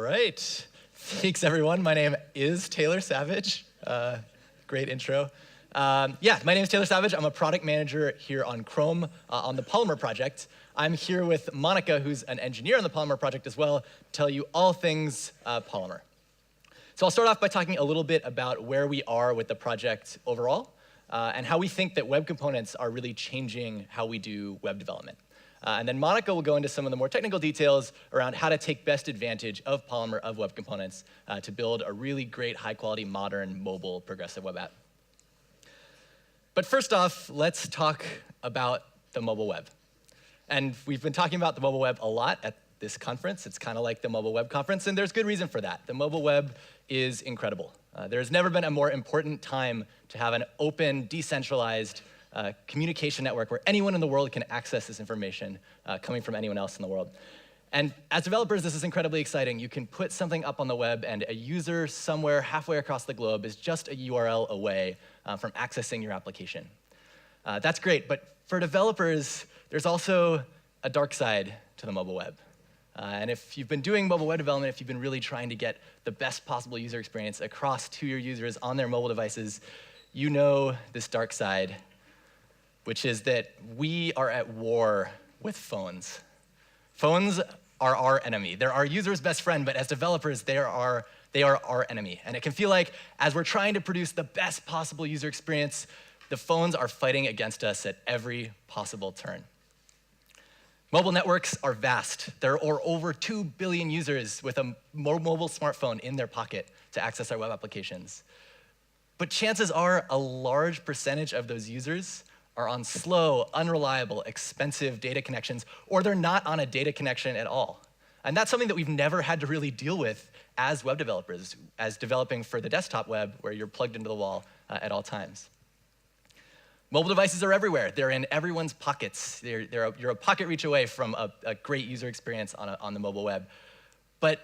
right. Thanks, everyone. My name is Taylor Savage. Great intro. My name is Taylor Savage. I'm a product manager here on Chrome on the Polymer project. I'm here with Monica, who's an engineer on the Polymer project as well, to tell you all things Polymer. So I'll start off by talking a little bit about where we are with the project overall, and how we think that web components are really changing how we do web development. And then Monica will go into some of the more technical details around how to take best advantage of Polymer, of web components, to build a really great, high-quality, modern, mobile, progressive web app. But first off, let's talk about the mobile web. And we've been talking about the mobile web a lot at this conference. It's kind of like the mobile web conference, and there's good reason for that. The mobile web is incredible. There's never been a more important time to have an open, decentralized communication network where anyone in the world can access this information coming from anyone else in the world. And as developers, this is incredibly exciting. You can put something up on the web, and a user somewhere halfway across the globe is just a URL away from accessing your application. That's great, but for developers, there's also a dark side to the mobile web. And if you've been doing mobile web development, if you've been really trying to get the best possible user experience across to your users on their mobile devices, you know this dark side, which is that we are at war with phones. Phones are our enemy. They're our user's best friend, but as developers, they are our enemy. And it can feel like, as we're trying to produce the best possible user experience, the phones are fighting against us at every possible turn. Mobile networks are vast. There are over 2 billion users with a mobile smartphone in their pocket to access our web applications. But chances are a large percentage of those users are on slow, unreliable, expensive data connections, or they're not on a data connection at all. And that's something that we've never had to really deal with as web developers, as developing for the desktop web where you're plugged into the wall at all times. Mobile devices are everywhere. They're in everyone's pockets. You're a pocket reach away from a great user experience on the mobile web. But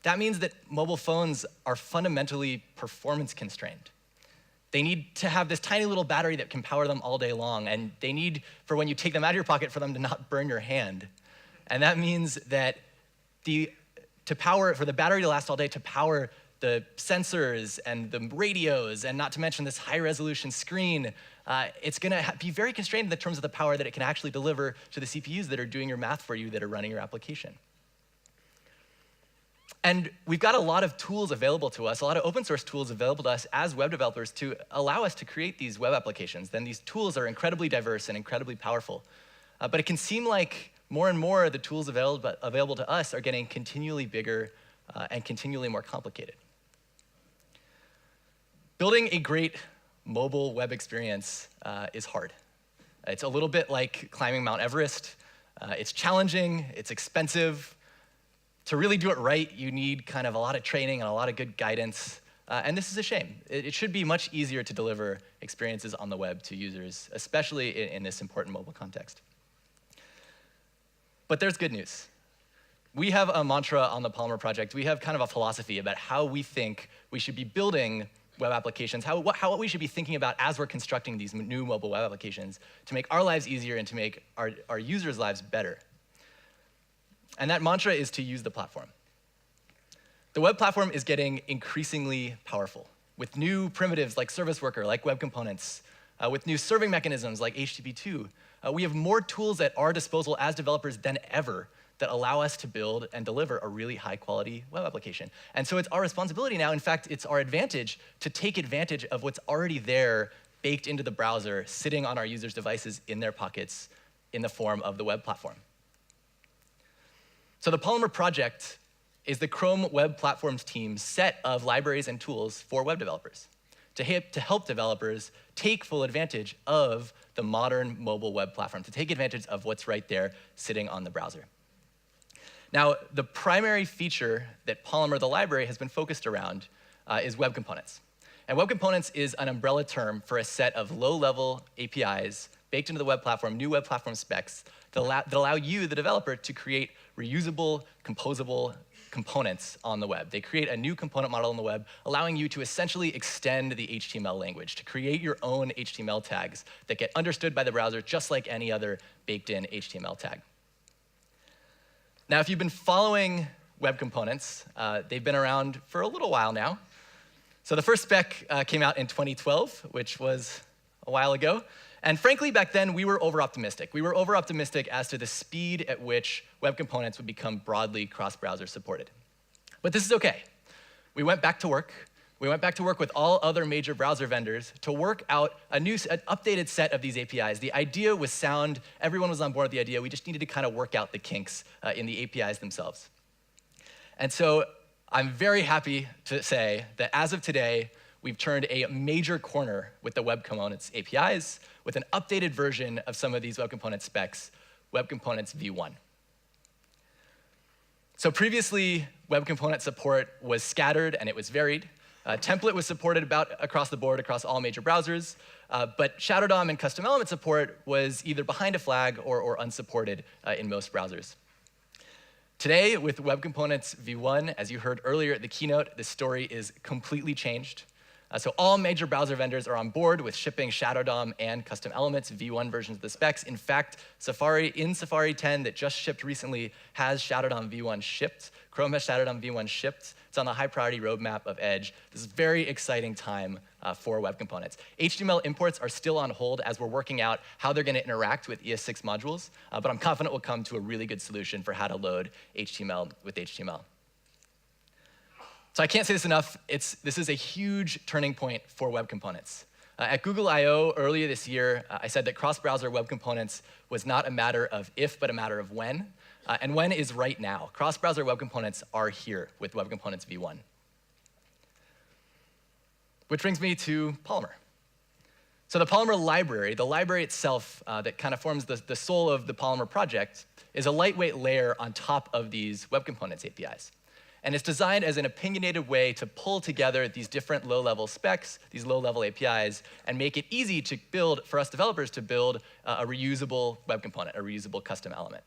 that means that mobile phones are fundamentally performance constrained. They need to have this tiny little battery that can power them all day long, and they need, for when you take them out of your pocket, for them to not burn your hand. And that means that for the battery to last all day, to power the sensors and the radios, and not to mention this high-resolution screen, it's going to be very constrained in terms of the power that it can actually deliver to the CPUs that are doing your math for you, that are running your application. And we've got a lot of tools available to us, a lot of open source tools available to us as web developers to allow us to create these web applications. Then these tools are incredibly diverse and incredibly powerful. But it can seem like more and more the tools available to us are getting continually bigger and continually more complicated. Building a great mobile web experience is hard. It's a little bit like climbing Mount Everest. It's challenging, it's expensive. To really do it right, you need kind of a lot of training and a lot of good guidance. And this is a shame. It should be much easier to deliver experiences on the web to users, especially in this important mobile context. But there's good news. We have a mantra on the Polymer project. We have kind of a philosophy about how we think we should be building web applications, what we should be thinking about as we're constructing these new mobile web applications to make our lives easier and to make our users' lives better. And that mantra is to use the platform. The web platform is getting increasingly powerful with new primitives like service worker, like web components, with new serving mechanisms like HTTP2. We have more tools at our disposal as developers than ever that allow us to build and deliver a really high-quality web application. And so it's our responsibility now, in fact, it's our advantage to take advantage of what's already there, baked into the browser, sitting on our users' devices in their pockets in the form of the web platform. So the Polymer project is the Chrome Web Platforms team's set of libraries and tools for web developers to help developers take full advantage of the modern mobile web platform, to take advantage of what's right there sitting on the browser. Now, the primary feature that Polymer, the library, has been focused around is web components. And web components is an umbrella term for a set of low-level APIs baked into the web platform, new web platform specs that allow you, the developer, to create reusable, composable components on the web. They create a new component model on the web, allowing you to essentially extend the HTML language, to create your own HTML tags that get understood by the browser just like any other baked-in HTML tag. Now, if you've been following web components. They've been around for a little while now. So the first spec came out in 2012, which was a while ago. And frankly, back then, we were over-optimistic. We were over-optimistic as to the speed at which web components would become broadly cross-browser supported. But this is OK. We went back to work. We went back to work with all other major browser vendors to work out an updated set of these APIs. The idea was sound. Everyone was on board with the idea. We just needed to kind of work out the kinks in the APIs themselves. And so I'm very happy to say that as of today, we've turned a major corner with the Web Components APIs with an updated version of some of these Web Components specs, Web Components v1. So previously, Web Component support was scattered and it was varied. Template was supported about across the board, across all major browsers, but Shadow DOM and custom element support was either behind a flag or unsupported in most browsers. Today, with Web Components v1, as you heard earlier at the keynote, the story is completely changed. So all major browser vendors are on board with shipping Shadow DOM and custom elements v1 versions of the specs. In fact, Safari 10 that just shipped recently has Shadow DOM v1 shipped. Chrome has Shadow DOM v1 shipped. It's on the high priority roadmap of Edge. This is a very exciting time for web components. HTML imports are still on hold as we're working out how they're going to interact with ES6 modules, but I'm confident we'll come to a really good solution for how to load HTML with HTML. So I can't say this enough. This is a huge turning point for web components. At Google I/O earlier this year, I said that cross-browser web components was not a matter of if, but a matter of when. And when is right now. Cross-browser web components are here with Web Components v1. Which brings me to Polymer. So the Polymer library, the library itself that kind of forms the soul of the Polymer project, is a lightweight layer on top of these Web Components APIs. And it's designed as an opinionated way to pull together these different low-level specs, these low-level APIs, and make it easy to build, for us developers, to build a reusable web component, a reusable custom element.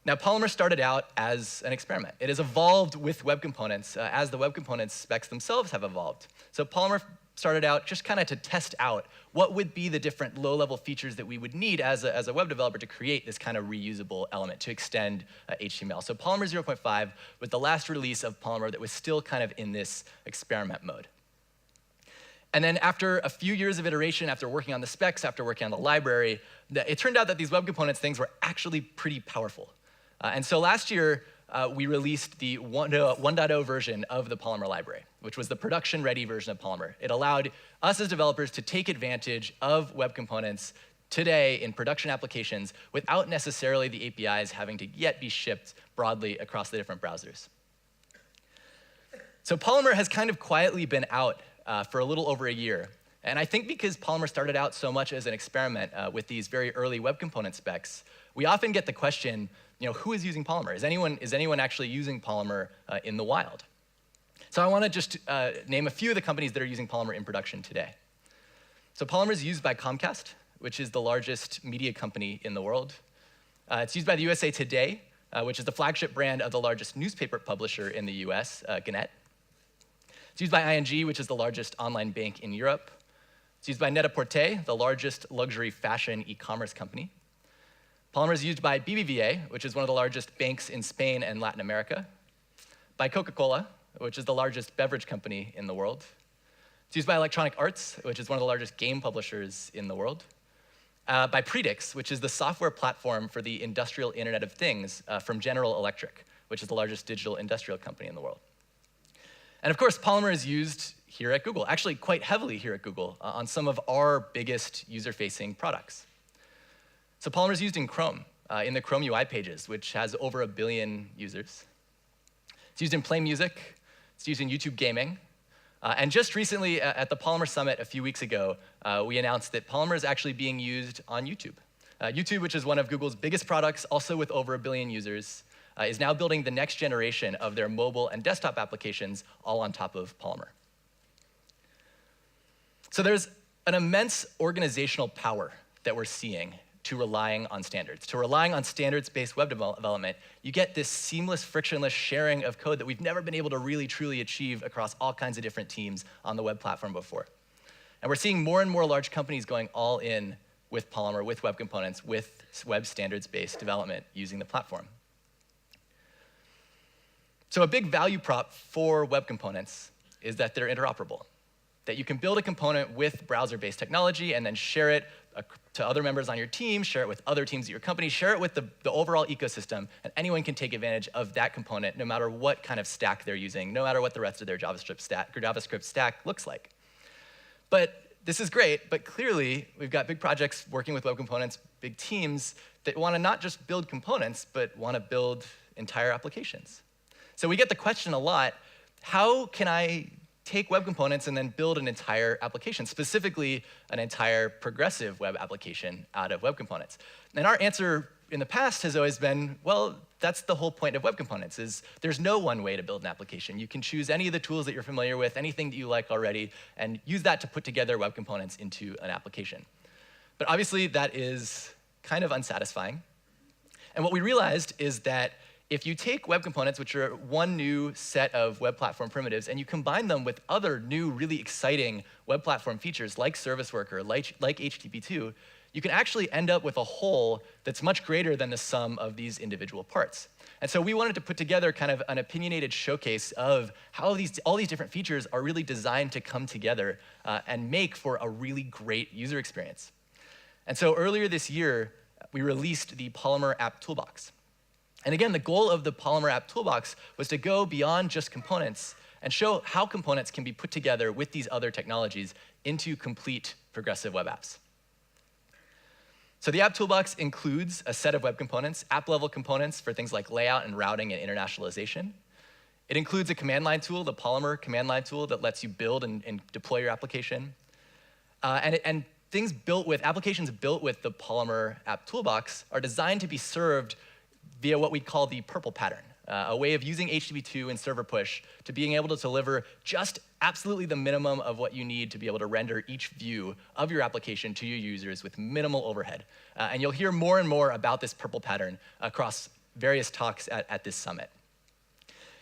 Now, Polymer started out as an experiment. It has evolved with web components as the web components specs themselves have evolved. So Polymer started out just kind of to test out what would be the different low-level features that we would need as a web developer to create this kind of reusable element, to extend HTML. So Polymer 0.5 was the last release of Polymer that was still kind of in this experiment mode. And then after a few years of iteration, after working on the specs, after working on the library, it turned out that these web components things were actually pretty powerful. And so last year, we released the 1.0 version of the Polymer library, which was the production-ready version of Polymer. It allowed us as developers to take advantage of web components today in production applications without necessarily the APIs having to yet be shipped broadly across the different browsers. So Polymer has kind of quietly been out for a little over a year. And I think because Polymer started out so much as an experiment with these very early web component specs, we often get the question, who is using Polymer? Is anyone actually using Polymer in the wild? So I want to just name a few of the companies that are using Polymer in production today. So Polymer is used by Comcast, which is the largest media company in the world. It's used by the USA Today, which is the flagship brand of the largest newspaper publisher in the US, Gannett. It's used by ING, which is the largest online bank in Europe. It's used by Net-a-Porter, the largest luxury fashion e-commerce company. Polymer is used by BBVA, which is one of the largest banks in Spain and Latin America. By Coca-Cola, which is the largest beverage company in the world. It's used by Electronic Arts, which is one of the largest game publishers in the world. By Predix, which is the software platform for the industrial Internet of Things from General Electric, which is the largest digital industrial company in the world. And of course, Polymer is used here at Google, actually quite heavily here at Google, on some of our biggest user-facing products. So Polymer is used in Chrome, in the Chrome UI pages, which has over 1 billion users. It's used in Play Music. It's used in YouTube gaming. And just recently, at the Polymer Summit a few weeks ago, we announced that Polymer is actually being used on YouTube. YouTube, which is one of Google's biggest products, also with over 1 billion users, is now building the next generation of their mobile and desktop applications all on top of Polymer. So there's an immense organizational power that we're seeing to relying on standards. To relying on standards-based web development, you get this seamless, frictionless sharing of code that we've never been able to really, truly achieve across all kinds of different teams on the web platform before. And we're seeing more and more large companies going all in with Polymer, with web components, with web standards-based development using the platform. So a big value prop for web components is that they're interoperable, that you can build a component with browser-based technology and then share it to other members on your team, share it with other teams at your company, share it with the overall ecosystem, and anyone can take advantage of that component no matter what kind of stack they're using, no matter what the rest of their JavaScript stack looks like. But this is great, but clearly we've got big projects working with web components, big teams that want to not just build components, but want to build entire applications. So we get the question a lot, how can I take web components and then build an entire application, specifically an entire progressive web application out of web components? And our answer in the past has always been, well, that's the whole point of web components, is there's no one way to build an application. You can choose any of the tools that you're familiar with, anything that you like already, and use that to put together web components into an application. But obviously, that is kind of unsatisfying. And what we realized is that if you take web components, which are one new set of web platform primitives, and you combine them with other new, really exciting web platform features like Service Worker, like HTTP2, you can actually end up with a whole that's much greater than the sum of these individual parts. And so we wanted to put together kind of an opinionated showcase of how all these different features are really designed to come together and make for a really great user experience. And so earlier this year, we released the Polymer App Toolbox. And again, the goal of the Polymer App Toolbox was to go beyond just components and show how components can be put together with these other technologies into complete progressive web apps. So the App Toolbox includes a set of web components, app-level components for things like layout and routing and internationalization. It includes a command line tool, the Polymer command line tool that lets you build and deploy your application. And applications built with the Polymer App Toolbox are designed to be served via what we call the purple pattern, a way of using HTTP2 and server push to being able to deliver just absolutely the minimum of what you need to be able to render each view of your application to your users with minimal overhead. And you'll hear more and more about this purple pattern across various talks at this summit.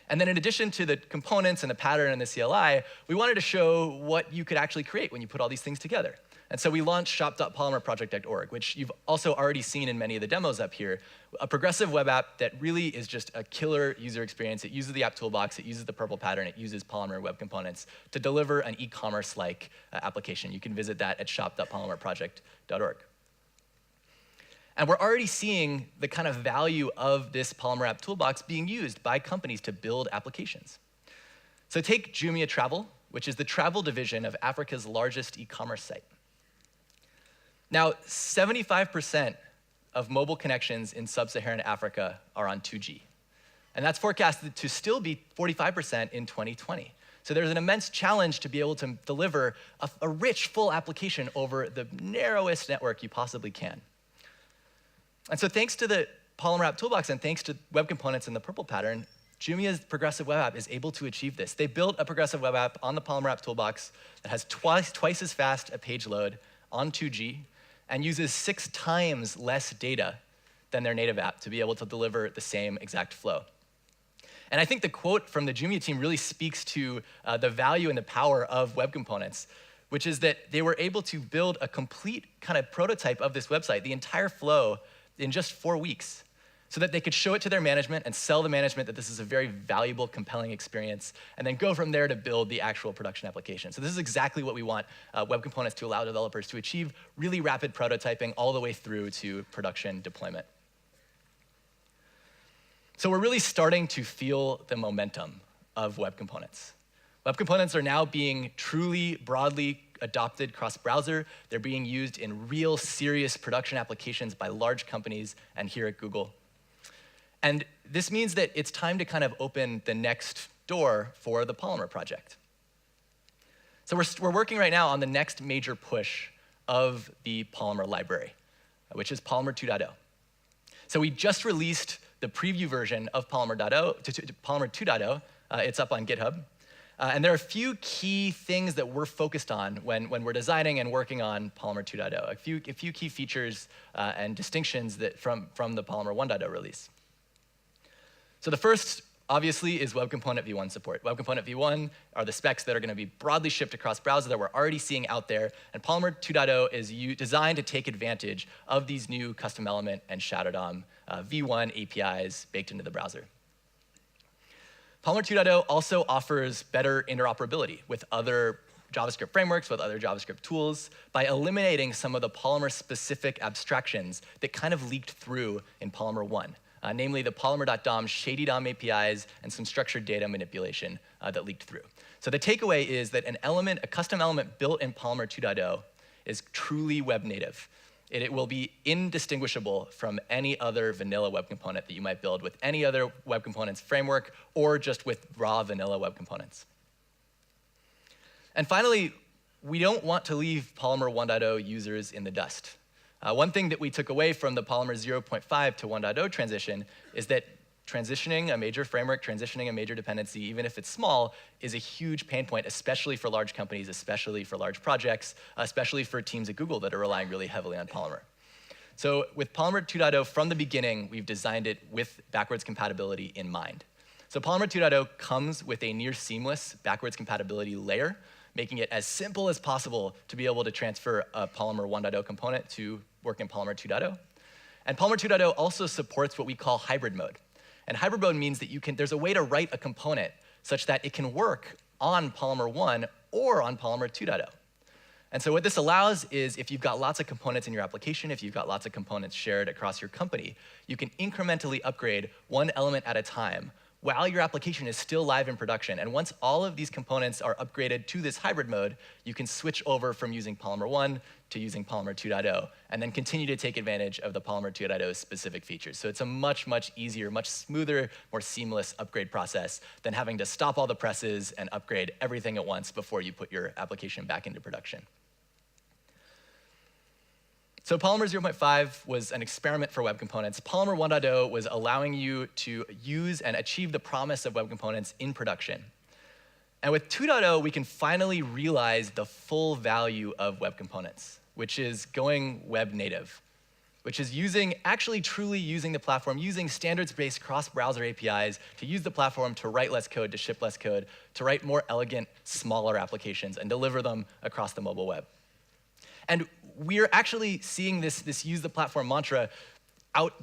And then in addition to the components and the pattern and the CLI, we wanted to show what you could actually create when you put all these things together. And so we launched shop.polymerproject.org, which you've also already seen in many of the demos up here, a progressive web app that really is just a killer user experience. It uses the app toolbox, it uses the purple pattern, it uses Polymer web components to deliver an e-commerce-like application. You can visit that at shop.polymerproject.org. And we're already seeing the kind of value of this Polymer app toolbox being used by companies to build applications. So take Jumia Travel, which is the travel division of Africa's largest e-commerce site. Now, 75% of mobile connections in sub-Saharan Africa are on 2G. And that's forecasted to still be 45% in 2020. So there's an immense challenge to be able to deliver a rich, full application over the narrowest network you possibly can. And so thanks to the Polymer App Toolbox and thanks to web components and the purple pattern, Jumia's progressive web app is able to achieve this. They built a progressive web app on the Polymer App Toolbox that has twice as fast a page load on 2G and uses 6 times less data than their native app to be able to deliver the same exact flow. And I think the quote from the Jumia team really speaks to the value and the power of web components, which is that they were able to build a complete kind of prototype of this website, the entire flow, in just 4 weeks, so that they could show it to their management and sell the management that this is a very valuable, compelling experience, and then go from there to build the actual production application. So this is exactly what we want web components to allow developers to achieve really rapid prototyping all the way through to production deployment. So we're really starting to feel the momentum of web components. Web components are now being truly broadly adopted cross-browser. They're being used in real, serious production applications by large companies and here at Google. And this means that it's time to kind of open the next door for the Polymer project. So we're working right now on the next major push of the Polymer library, which is Polymer 2.0. So we just released the preview version of Polymer 2.0. It's up on GitHub. And there are a few key things that we're focused on when we're designing and working on Polymer 2.0, a few key features and distinctions from the Polymer 1.0 release. So the first, obviously, is Web Component v1 support. Web Component v1 are the specs that are going to be broadly shipped across browser that we're already seeing out there, and Polymer 2.0 is designed to take advantage of these new custom element and Shadow DOM v1 APIs baked into the browser. Polymer 2.0 also offers better interoperability with other JavaScript frameworks, with other JavaScript tools, by eliminating some of the Polymer-specific abstractions that kind of leaked through in Polymer 1, namely the Polymer.dom shady DOM APIs and some structured data manipulation that leaked through. So the takeaway is that a custom element built in Polymer 2.0 is truly web native. It will be indistinguishable from any other vanilla web component that you might build with any other web components framework or just with raw vanilla web components. And finally, we don't want to leave Polymer 1.0 users in the dust. One thing that we took away from the Polymer 0.5 to 1.0 transition is that transitioning a major framework, transitioning a major dependency, even if it's small, is a huge pain point, especially for large companies, especially for large projects, especially for teams at Google that are relying really heavily on Polymer. So with Polymer 2.0, from the beginning, we've designed it with backwards compatibility in mind. So Polymer 2.0 comes with a near seamless backwards compatibility layer, making it as simple as possible to be able to transfer a Polymer 1.0 component to work in Polymer 2.0. And Polymer 2.0 also supports what we call hybrid mode. And hybrid mode means that there's a way to write a component such that it can work on Polymer 1 or on Polymer 2.0. And so what this allows is if you've got lots of components in your application, if you've got lots of components shared across your company, you can incrementally upgrade one element at a time while your application is still live in production. And once all of these components are upgraded to this hybrid mode, you can switch over from using Polymer 1 to using Polymer 2.0, and then continue to take advantage of the Polymer 2.0's specific features. So it's a much, much easier, much smoother, more seamless upgrade process than having to stop all the presses and upgrade everything at once before you put your application back into production. So Polymer 0.5 was an experiment for web components. Polymer 1.0 was allowing you to use and achieve the promise of web components in production. And with 2.0, we can finally realize the full value of web components, which is going web native, which is actually truly using the platform, using standards-based cross-browser APIs to use the platform to write less code, to ship less code, to write more elegant, smaller applications and deliver them across the mobile web. And we're actually seeing this use the platform mantra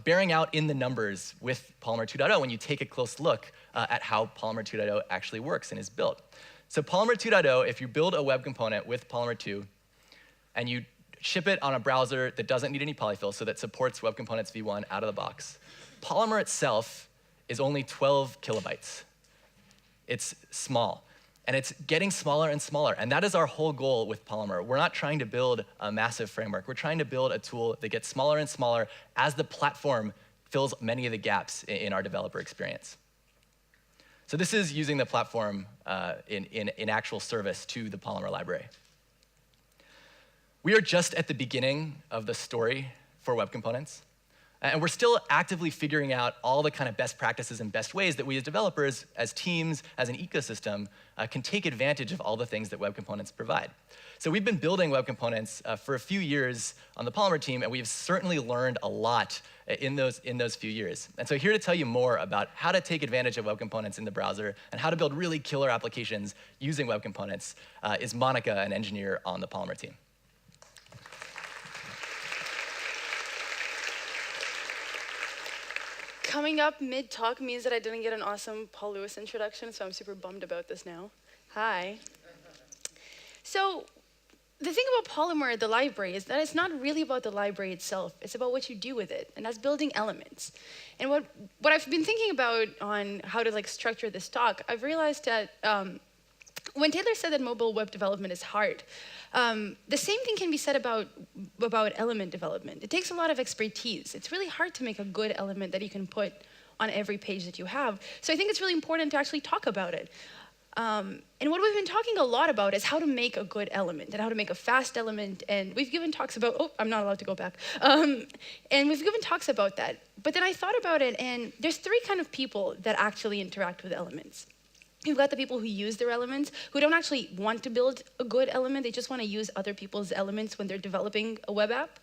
bearing out in the numbers with Polymer 2.0 when you take a close look at how Polymer 2.0 actually works and is built. So Polymer 2.0, if you build a web component with Polymer 2 and you ship it on a browser that doesn't need any polyfill, so that supports Web Components v1 out of the box, Polymer itself is only 12 kilobytes. It's small. And it's getting smaller and smaller. And that is our whole goal with Polymer. We're not trying to build a massive framework. We're trying to build a tool that gets smaller and smaller as the platform fills many of the gaps in our developer experience. So this is using the platform in actual service to the Polymer library. We are just at the beginning of the story for web components. And we're still actively figuring out all the kind of best practices and best ways that we as developers, as teams, as an ecosystem, can take advantage of all the things that web components provide. So we've been building web components for a few years on the Polymer team, and we've certainly learned a lot in those few years. And so here to tell you more about how to take advantage of web components in the browser and how to build really killer applications using web components is Monica, an engineer on the Polymer team. Coming up mid-talk means that I didn't get an awesome Paul Lewis introduction, so I'm super bummed about this now. Hi. So the thing about Polymer, the library, is that it's not really about the library itself. It's about what you do with it, and that's building elements. And what I've been thinking about on how to structure this talk, I've realized that when Taylor said that mobile web development is hard, the same thing can be said about element development. It takes a lot of expertise. It's really hard to make a good element that you can put on every page that you have. So I think it's really important to actually talk about it. And what we've been talking a lot about is how to make a good element and how to make a fast element. And we've given talks about, oh, I'm not allowed to go back. And we've given talks about that. But then I thought about it, and there's three kind of people that actually interact with elements. You've got the people who use their elements, who don't actually want to build a good element. They just want to use other people's elements when they're developing a web app.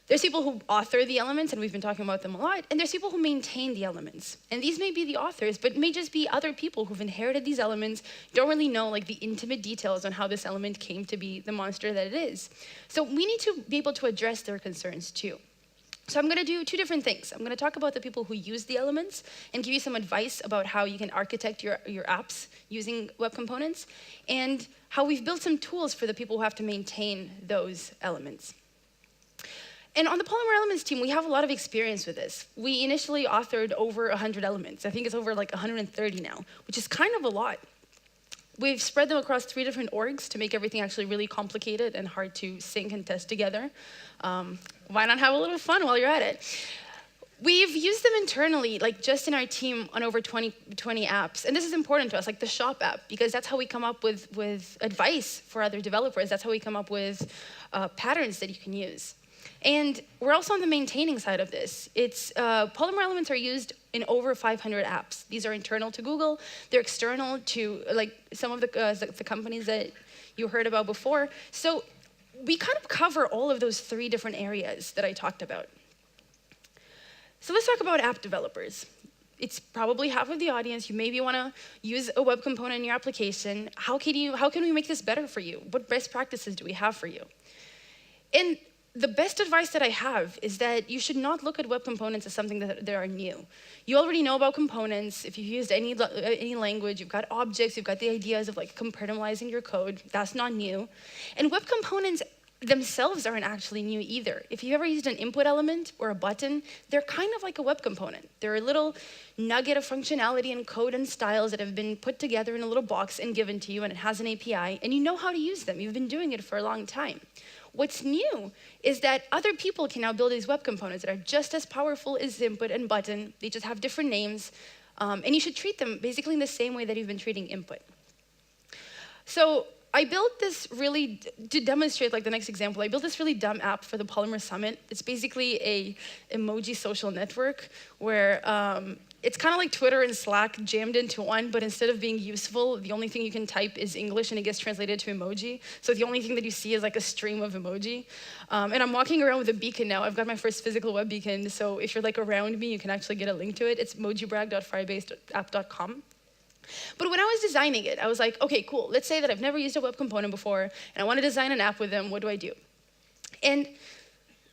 There's people who author the elements, and we've been talking about them a lot. And there's people who maintain the elements. And these may be the authors, but may just be other people who've inherited these elements, don't really know the intimate details on how this element came to be the monster that it is. So we need to be able to address their concerns too. So I'm going to do two different things. I'm going to talk about the people who use the elements and give you some advice about how you can architect your apps using web components, and how we've built some tools for the people who have to maintain those elements. And on the Polymer Elements team, we have a lot of experience with this. We initially authored over 100 elements. I think it's over like 130 now, which is kind of a lot. We've spread them across 3 different orgs to make everything actually really complicated and hard to sync and test together. Why not have a little fun while you're at it? We've used them internally, like just in our team, on over 20 apps. And this is important to us, like the shop app, because that's how we come up with advice for other developers. That's how we come up with patterns that you can use. And we're also on the maintaining side of this. Polymer elements are used in over 500 apps. These are internal to Google. They're external to like some of the companies that you heard about before. So we kind of cover all of those 3 different areas that I talked about. So let's talk about app developers. It's probably half of the audience. You maybe want to use a web component in your application. How can we make this better for you? What best practices do we have for you? And the best advice that I have is that you should not look at web components as something that are new. You already know about components. If you've used any language, you've got objects, you've got the ideas of like compartmentalizing your code. That's not new. And web components themselves aren't actually new either. If you've ever used an input element or a button, they're kind of like a web component. They're a little nugget of functionality and code and styles that have been put together in a little box and given to you, and it has an API, and you know how to use them. You've been doing it for a long time. What's new is that other people can now build these web components that are just as powerful as input and button. They just have different names, and you should treat them basically in the same way that you've been treating input. So I built this really, to demonstrate like the next example, I built this really dumb app for the Polymer Summit. It's basically a emoji social network where it's kind of like Twitter and Slack jammed into one, but instead of being useful, the only thing you can type is English and it gets translated to emoji. So the only thing that you see is like a stream of emoji. And I'm walking around with a beacon now. I've got my first physical web beacon, so if you're like around me, you can actually get a link to it. It's mojibrag.firebase.app.com. But when I was designing it, I was like, okay, cool. Let's say that I've never used a web component before, and I want to design an app with them. What do I do? And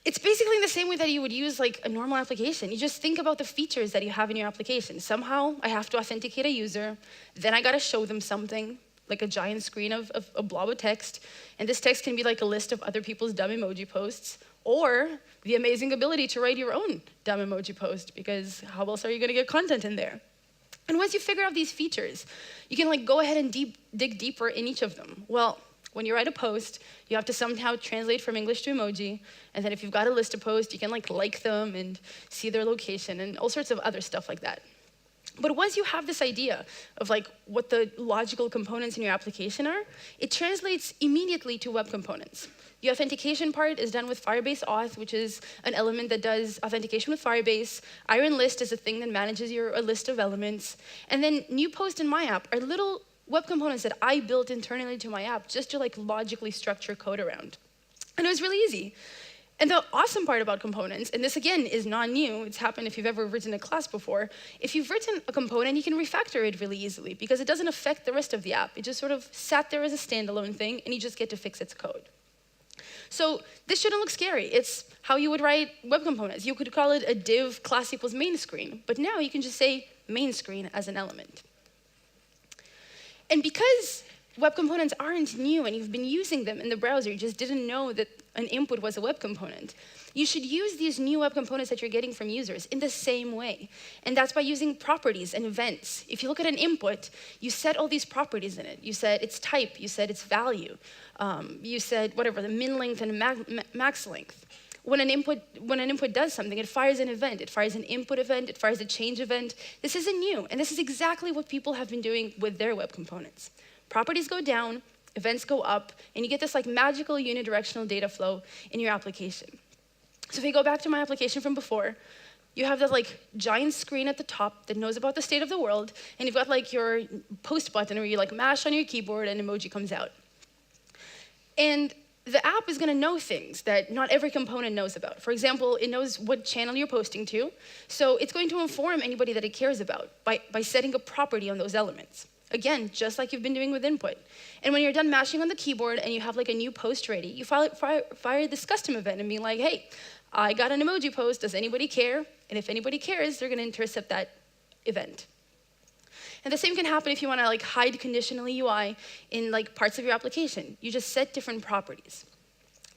it's basically the same way that you would use like a normal application. You just think about the features that you have in your application. Somehow, I have to authenticate a user. Then I got to show them something, like a giant screen of a blob of text. And this text can be like a list of other people's dumb emoji posts, or the amazing ability to write your own dumb emoji post, because how else are you going to get content in there? And once you figure out these features, you can like go ahead and dig deeper in each of them. Well, when you write a post, you have to somehow translate from English to emoji. And then if you've got a list of posts, you can like them and see their location and all sorts of other stuff like that. But once you have this idea of like what the logical components in your application are, it translates immediately to web components. The authentication part is done with Firebase Auth, which is an element that does authentication with Firebase. Iron List is a thing that manages a list of elements. And then new post in my app are little web components that I built internally to my app just to like logically structure code around. And it was really easy. And the awesome part about components, and this again is not new, it's happened if you've ever written a class before, if you've written a component, you can refactor it really easily because it doesn't affect the rest of the app. It just sort of sat there as a standalone thing, and you just get to fix its code. So this shouldn't look scary. It's how you would write web components. You could call it a div class equals main screen, but now you can just say main screen as an element. And because web components aren't new and you've been using them in the browser, you just didn't know that an input was a web component, you should use these new web components that you're getting from users in the same way. And that's by using properties and events. If you look at an input, you set all these properties in it. You said its type, you said its value, you said whatever, the min length and max length. When an input does something, it fires an event. It fires an input event, it fires a change event. This isn't new, and this is exactly what people have been doing with their web components. Properties go down, events go up, and you get this like magical unidirectional data flow in your application. So if we go back to my application from before, you have that like giant screen at the top that knows about the state of the world, and you've got like your post button where you like mash on your keyboard and emoji comes out. And the app is going to know things that not every component knows about. For example, it knows what channel you're posting to, so it's going to inform anybody that it cares about by setting a property on those elements. Again, just like you've been doing with input. And when you're done mashing on the keyboard and you have like a new post ready, you fire this custom event and be like, hey, I got an emoji post, does anybody care? And if anybody cares, they're gonna intercept that event. And the same can happen if you wanna like hide conditional UI in like parts of your application. You just set different properties.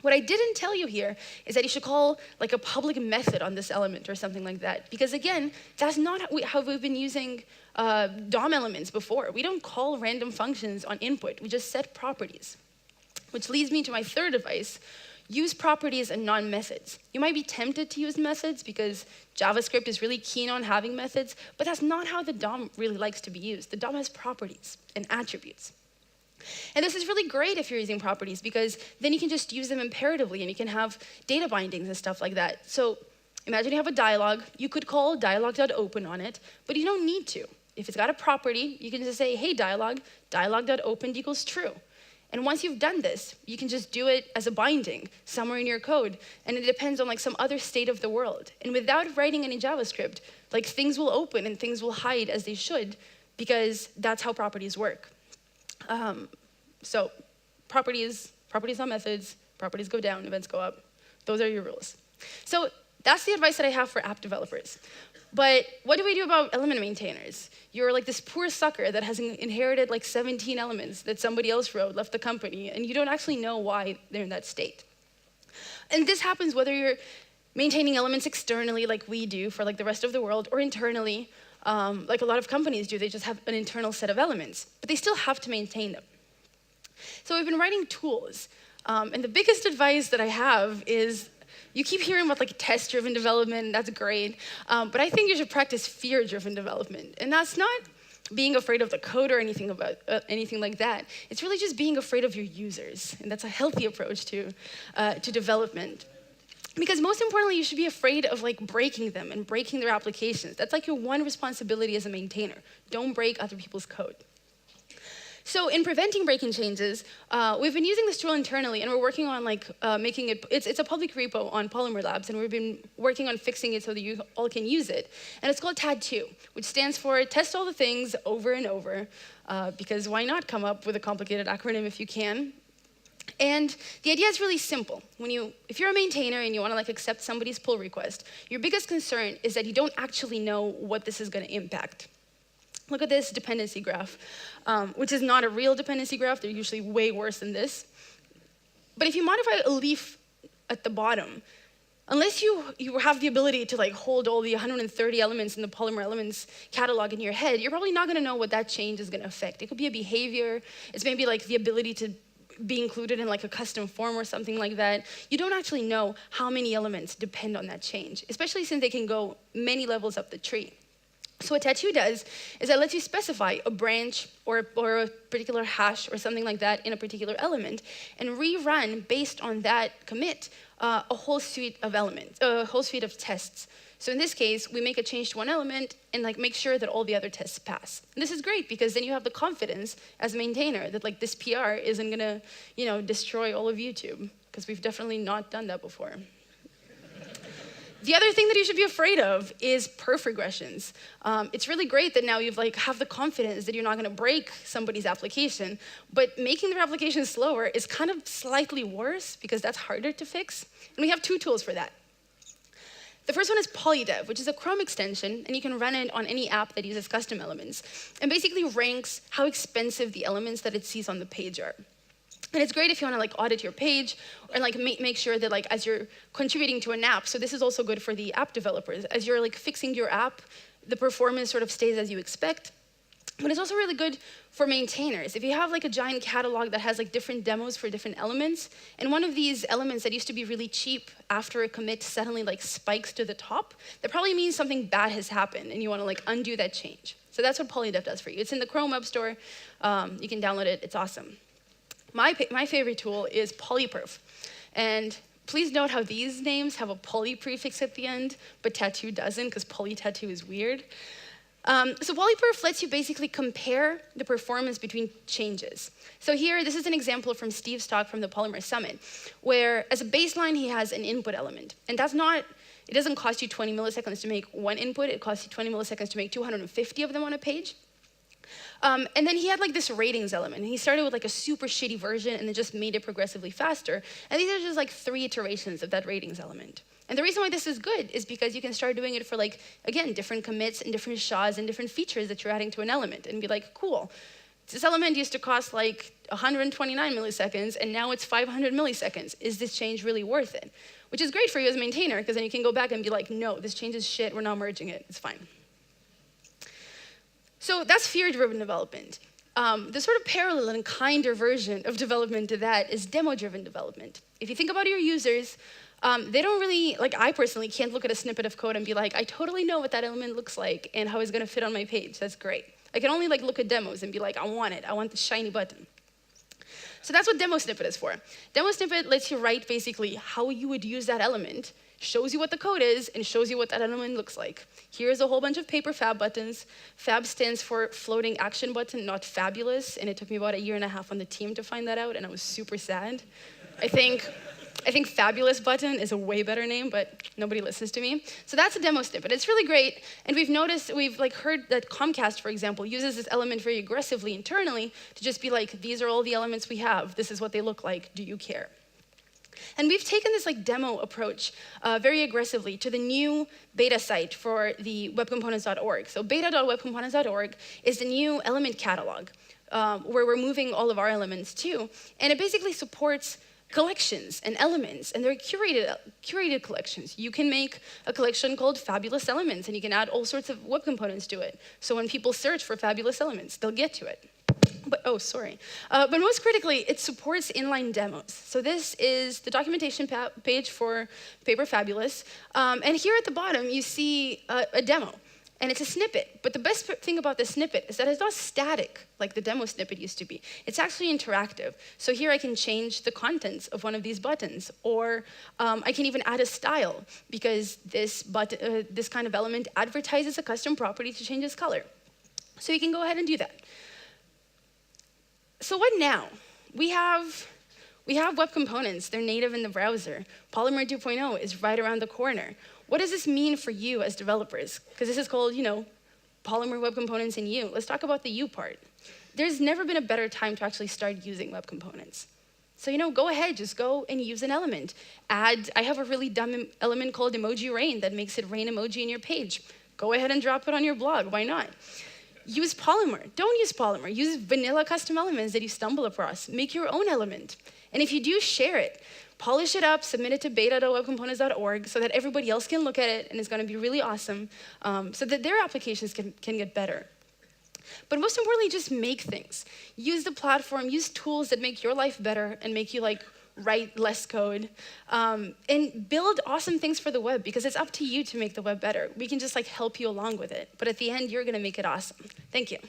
What I didn't tell you here is that you should call like a public method on this element or something like that. Because again, that's not how we've been using DOM elements before. We don't call random functions on input. We just set properties. Which leads me to my third advice. Use properties and non-methods. You might be tempted to use methods because JavaScript is really keen on having methods, but that's not how the DOM really likes to be used. The DOM has properties and attributes. And this is really great if you're using properties because then you can just use them imperatively and you can have data bindings and stuff like that. So imagine you have a dialog. You could call dialog.open on it, but you don't need to. If it's got a property, you can just say, hey, dialog.opened equals true. And once you've done this, you can just do it as a binding somewhere in your code. And it depends on like some other state of the world. And without writing any JavaScript, like things will open and things will hide as they should because that's how properties work. So properties on methods, properties go down, events go up. Those are your rules. So that's the advice that I have for app developers. But what do we do about element maintainers? You're like this poor sucker that has inherited like 17 elements that somebody else wrote, left the company, and you don't actually know why they're in that state. And this happens whether you're maintaining elements externally like we do for like the rest of the world, or internally, like a lot of companies do. They just have an internal set of elements, but they still have to maintain them. So we've been writing tools, and the biggest advice that I have is you keep hearing about like test-driven development, that's great, but I think you should practice fear-driven development. And that's not being afraid of the code or anything like that. It's really just being afraid of your users, and that's a healthy approach to development. Because most importantly, you should be afraid of like breaking them and breaking their applications. That's like your one responsibility as a maintainer. Don't break other people's code. So in preventing breaking changes, we've been using this tool internally, and we're working on like making it, it's a public repo on Polymer Labs, and we've been working on fixing it so that you all can use it. And it's called TAD2, which stands for Test All the Things Over and Over, because why not come up with a complicated acronym if you can? And the idea is really simple. If you're a maintainer and you want to like accept somebody's pull request, your biggest concern is that you don't actually know what this is going to impact. Look at this dependency graph, which is not a real dependency graph. They're usually way worse than this. But if you modify a leaf at the bottom, unless you have the ability to like hold all the 130 elements in the Polymer Elements catalog in your head, you're probably not going to know what that change is going to affect. It could be a behavior. It's maybe like the ability to be included in like a custom form or something like that. You don't actually know how many elements depend on that change, especially since they can go many levels up the tree. So what TAD2 does is it lets you specify a branch or a particular hash or something like that in a particular element and rerun based on that commit a whole suite of elements, a whole suite of tests. So in this case, we make a change to one element and like make sure that all the other tests pass. And this is great because then you have the confidence as a maintainer that like this PR isn't gonna, destroy all of YouTube, because we've definitely not done that before. The other thing that you should be afraid of is perf regressions. It's really great that now you've have the confidence that you're not going to break somebody's application, but making their application slower is kind of slightly worse because that's harder to fix. And we have two tools for that. The first one is polydev, which is a Chrome extension, and you can run it on any app that uses custom elements, and basically ranks how expensive the elements that it sees on the page are. And it's great if you want to audit your page and make sure that as you're contributing to an app. So this is also good for the app developers. As you're fixing your app, the performance sort of stays as you expect. But it's also really good for maintainers. If you have a giant catalog that has different demos for different elements, and one of these elements that used to be really cheap after a commit suddenly spikes to the top, that probably means something bad has happened and you want to undo that change. So that's what polydev does for you. It's in the Chrome Web Store. You can download it. It's awesome. My favorite tool is polyperf. And please note how these names have a poly prefix at the end, but tattoo doesn't, because poly tattoo is weird. So polyperf lets you basically compare the performance between changes. So here, this is an example from Steve's talk from the Polymer Summit, where as a baseline, he has an input element. And it doesn't cost you 20 milliseconds to make one input. It costs you 20 milliseconds to make 250 of them on a page. And then he had this ratings element. And he started with a super shitty version and then just made it progressively faster. And these are just 3 iterations of that ratings element. And the reason why this is good is because you can start doing it for like, again, different commits and different SHAs and different features that you're adding to an element and be like, cool, this element used to cost like 129 milliseconds and now it's 500 milliseconds. Is this change really worth it? Which is great for you as a maintainer because then you can go back and be like, no, this change is shit, we're not merging it, it's fine. So that's fear-driven development. The sort of parallel and kinder version of development to that is demo-driven development. If you think about your users, they don't really, like I personally can't look at a snippet of code and be like, I totally know what that element looks like and how it's gonna fit on my page, that's great. I can only like look at demos and be like, I want it, I want the shiny button. So that's what demo snippet is for. Demo snippet lets you write basically how you would use that element, shows you what the code is, and shows you what that element looks like. Here's a whole bunch of paper fab buttons. Fab stands for floating action button, not fabulous, and it took me about 1.5 years on the team to find that out, and I was super sad. I think fabulous button is a way better name, but nobody listens to me. So that's a demo snippet. It's really great, and we've like heard that Comcast, for example, uses this element very aggressively internally to just be like, these are all the elements we have. This is what they look like. Do you care? And we've taken this like demo approach very aggressively to the new beta site for the webcomponents.org. So beta.webcomponents.org is the new element catalog where we're moving all of our elements to. And it basically supports collections and elements, and they're curated collections. You can make a collection called Fabulous Elements, and you can add all sorts of web components to it. So when people search for fabulous elements, they'll get to it. But most critically, it supports inline demos. So this is the documentation page for Paper Fabulous. And here at the bottom, you see a demo. And it's a snippet. But the best thing about this snippet is that it's not static, like the demo snippet used to be. It's actually interactive. So here I can change the contents of one of these buttons. Or I can even add a style, because this kind of element advertises a custom property to change its color. So you can go ahead and do that. So what now? We have web components. They're native in the browser. Polymer 2.0 is right around the corner. What does this mean for you as developers? Because this is called, Polymer web components in U. Let's talk about the U part. There's never been a better time to actually start using web components. So, go ahead, just go and use an element. I have a really dumb element called emoji rain that makes it rain emoji in your page. Go ahead and drop it on your blog, why not? Use Polymer. Don't use Polymer. Use vanilla custom elements that you stumble across. Make your own element. And if you do, share it. Polish it up, submit it to beta.webcomponents.org so that everybody else can look at it, and it's going to be really awesome so that their applications can get better. But most importantly, just make things. Use the platform, use tools that make your life better and make you write less code, and build awesome things for the web, because it's up to you to make the web better. We can just help you along with it. But at the end, you're going to make it awesome. Thank you.